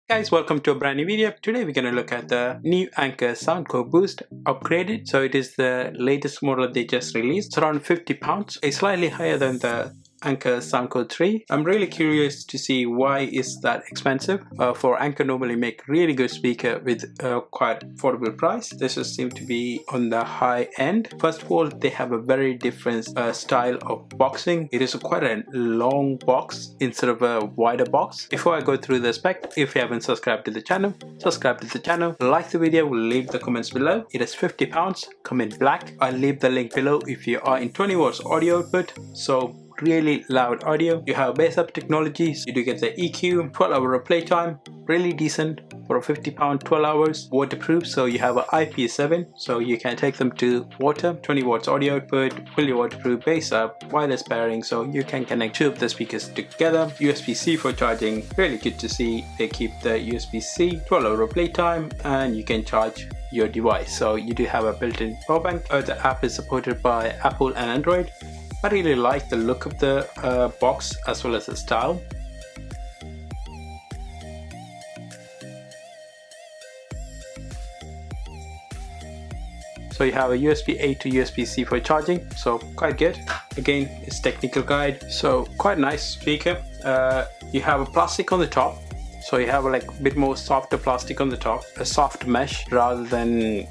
Guys, welcome to a brand new video. Today we're going to look at the new Anker SoundCore Boost upgraded. So it is the latest model they just released. It's around £50. It's slightly higher than the Anker SoundCore 3. I'm really curious to see why is that expensive. For Anker normally make really good speaker with a quite affordable price. This just seems to be on the high end. First of all, they have a very different style of boxing. It is quite a long box instead of a wider box. Before I go through the spec, if you haven't subscribed to the channel, subscribe to the channel, like the video, leave the comments below. It is £50, come in black. I'll leave the link below if you are in 20 watts audio output. So really loud audio. You have bass up technologies. You do get the EQ, 12-hour replay time, really decent for a £50, 12 hours. Waterproof, so you have an IP7, so you can take them to water. 20 watts audio output, fully waterproof, bass up, wireless pairing, so you can connect two of the speakers together. USB-C for charging, really good to see. They keep the USB-C, 12-hour replay time, and you can charge your device. So you do have a built-in power bank. The app is supported by Apple and Android. I really like the look of the box as well as the style. So you have a USB-A to USB-C for charging, so quite good. Again, it's technical guide, so quite nice speaker. You have a plastic on the top, so you have like a bit more softer plastic on the top, a soft mesh rather than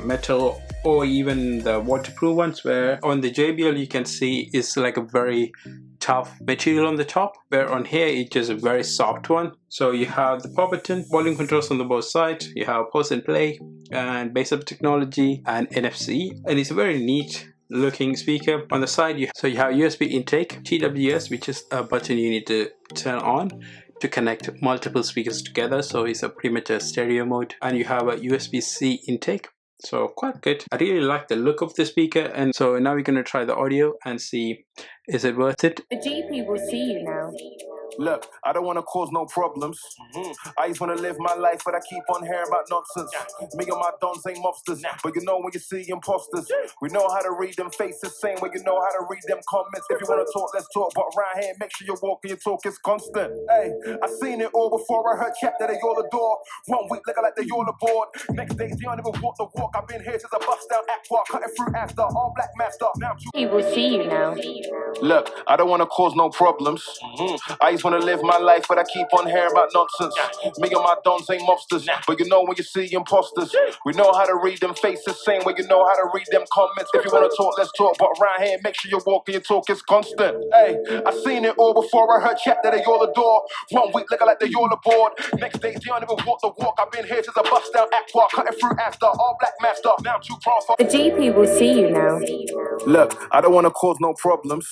metal or even the waterproof ones, where on the JBL you can see it's like a very tough material on the top, where on here it's just a very soft one. So you have the power button, volume controls on the both sides, you have pause and play and bass up technology and NFC, and it's a very neat looking speaker. On the side you have USB intake, TWS, which is a button you need to turn on to connect multiple speakers together, so it's a pretty much a stereo mode, and you have a USB-C intake. So quite good. I really like the look of the speaker, and so now we're going to try the audio and see is it worth it. The GP will see you now. Look, I don't want to cause no problems. I just want to live my life, but I keep on hearing about nonsense. Me and my dons ain't mobsters, but you know when you see imposters, we know how to read them faces, same way you know how to read them comments. If you want to talk, let's talk, but around here, make sure your walk and your talk is constant. Hey, I seen it all before. I heard chat that they all adore. 1 week looking like they all aboard. Next day, they don't even walk the walk. I've been here since I bust down aqua, cutting through after all black master. Now He will see you now. look, I don't want to cause no problems. I just want to live my life, but I keep on hearing about nonsense. Me and my dons ain't mobsters, but you know when you see imposters, we know how to read them faces, same way you know how to read them comments. If you want to talk, let's talk, but around here, make sure your walk and your talk is constant. Hey, I seen it all before. I heard chat that they all adore. 1 week looking like they all aboard. Next day, they don't even walk the walk. I've been here since I bust down aqua, cutting through after all black master. Now I'm too proud for. The GP will see you now. Look, I don't want to cause no problems.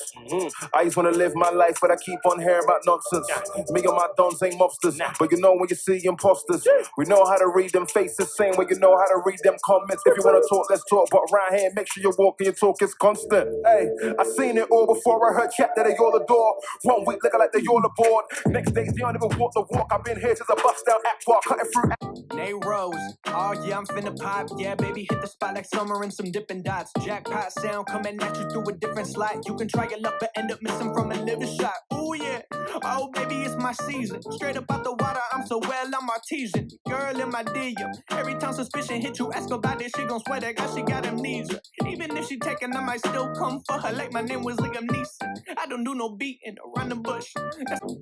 I just want to live my life, but I keep on hearing about nonsense. Me and my dons ain't mobsters, but you know when you see imposters, we know how to read them faces, same way you know how to read them comments. If you want to talk, let's talk, but around here, make sure your walk and your talk is constant. Hey, I seen it all before. I heard chat that they all adore. 1 week looking like they all aboard. Next day, they don't even walk the walk. I've been here since I bust down aqua, cutting through. Nay Rose, oh yeah, I'm finna pop. Yeah, baby, hit the spot like summer and some dipping dots. Jackpot sound coming at you through a different slot. You can try your luck, but end up missing from a liver shot. Ooh yeah, oh baby, it's my season. Straight up out the water, I'm so well, I'm artesian. Girl in my DM. Every time suspicion hit you, ask about it, she gon' swear that God, she got amnesia. Even if she taken, I might still come for her like my name was Liam Neeson. I don't do no beating around the bush.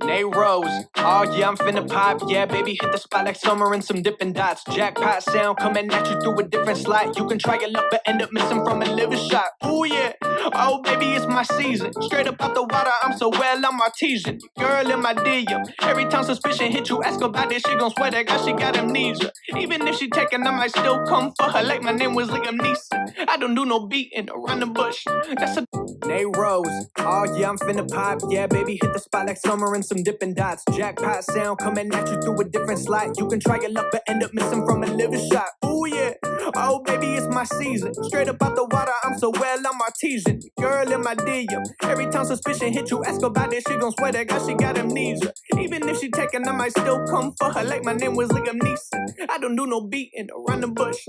Nay Rose, oh yeah, I'm finna pop. Yeah, baby, hit the spot like summer and some dipping dots. Jackpot sound coming at you through a different slot. You can try your luck, but end up missing from a liver shot. Ooh yeah, oh baby, it's my season. Straight up out the water, I'm so well, I'm artesian. Girl in my DM. Every time suspicion hit you, ask about it, she gon' swear that God, she got amnesia. Even if she taken, I might still come for her like my name was Liam Neeson. I don't do no beating around the bush. That's a Nay Rose, oh yeah, I'm finna pop. Yeah, baby, hit the spot like summer and some dipping dots. Jackpot sound coming at you through a different slot. You can try your luck, but end up missing from a liver shot. Ooh yeah, oh baby, it's my season. Straight up out the water, I'm so well, I'm artesian. Girl in my DM. Every time suspicion hit you, ask about it, she gon' swear that God, she got amnesia. Even if she taken, I might still come for her like my name was Liam Neeson. I don't do no beating around the bush.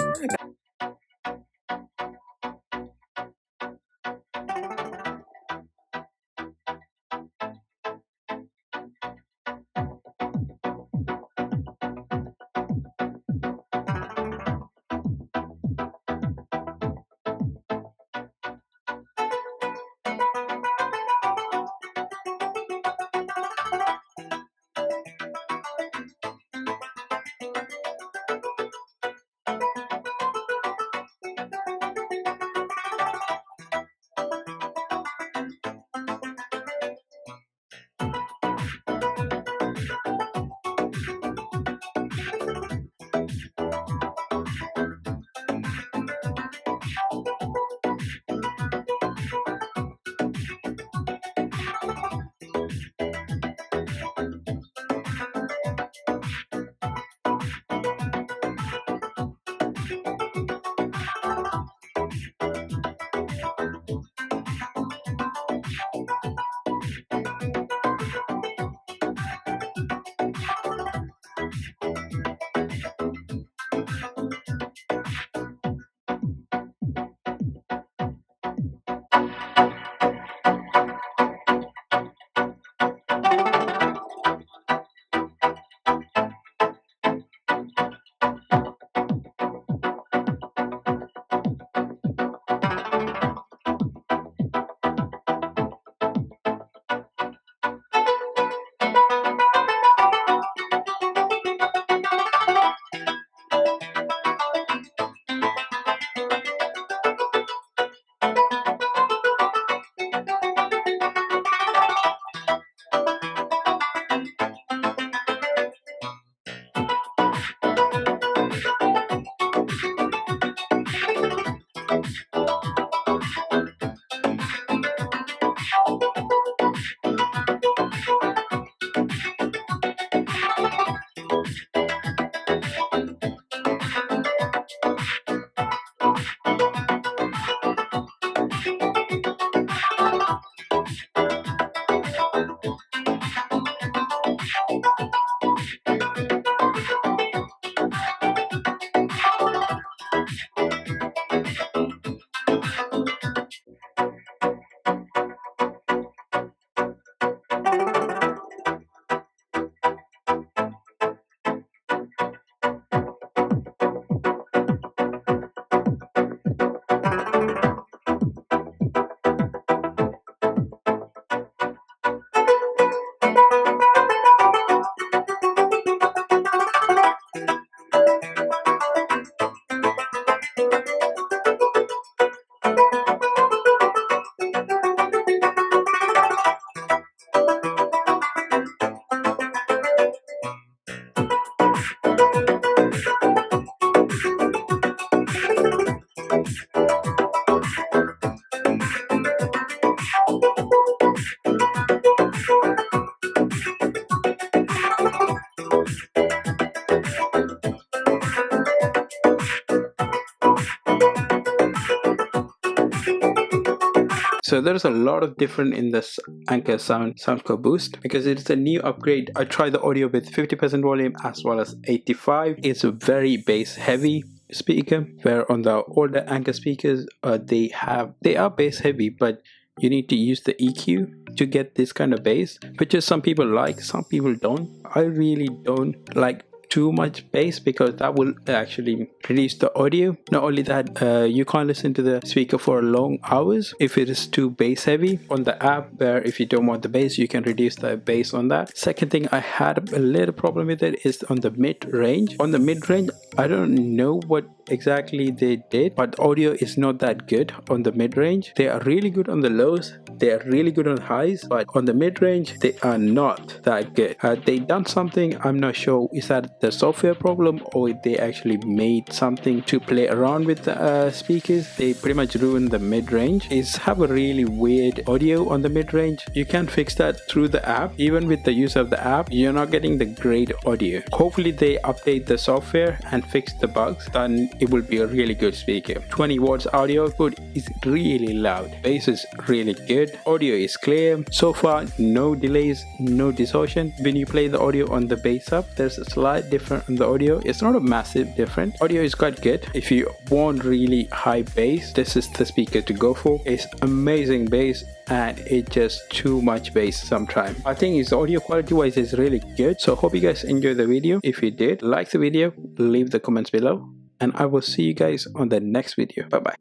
So there's a lot of different in this Anker SoundCore Boost because it's a new upgrade. I tried the audio with 50% volume as well as 85. It's a very bass heavy speaker, where on the older Anker speakers they are bass heavy, but you need to use the EQ to get this kind of bass, which is some people like, some people don't. I really don't like too much bass because that will actually reduce the audio. Not only that, you can't listen to the speaker for long hours if it is too bass heavy. On the app, where if you don't want the bass, you can reduce the bass on that. Second thing I had a little problem with it is on the mid range. On the mid range, I don't know what exactly they did, but audio is not that good on the mid range. They are really good on the lows, they are really good on highs, but on the mid range they are not that good. They done something, I'm not sure, is that the software problem or they actually made something to play around with the speakers. They pretty much ruined the mid range. It's have a really weird audio on the mid range. You can fix that through the app. Even with the use of the app, you're not getting the great audio. Hopefully they update the software and fix the bugs, then it will be a really good speaker. 20 watts audio output is really loud. Bass is really good. Audio is clear. So far, no delays, no distortion. When you play the audio on the bass up, there's a slight difference in the audio. It's not a massive difference. Audio is quite good. If you want really high bass, this is the speaker to go for. It's amazing bass and it's just too much bass sometimes. I think its audio quality wise is really good. So hope you guys enjoyed the video. If you did, like the video, leave the comments below, and I will see you guys on the next video. Bye bye.